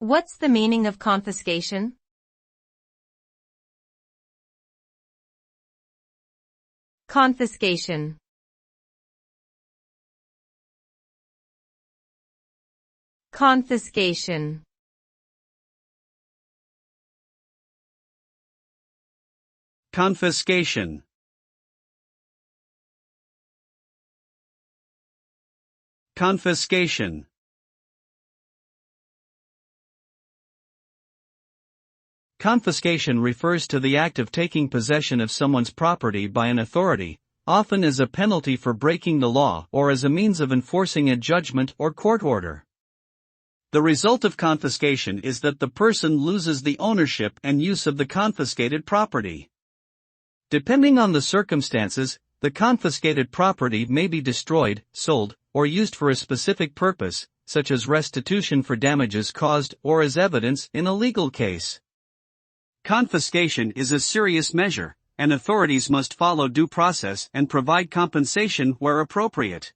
What's the meaning of confiscation? Confiscation. Confiscation. Confiscation. Confiscation. Confiscation refers to the act of taking possession of someone's property by an authority, often as a penalty for breaking the law or as a means of enforcing a judgment or court order. The result of confiscation is that the person loses the ownership and use of the confiscated property. Depending on the circumstances, the confiscated property may be destroyed, sold, or used for a specific purpose, such as restitution for damages caused or as evidence in a legal case. Confiscation is a serious measure, and authorities must follow due process and provide compensation where appropriate.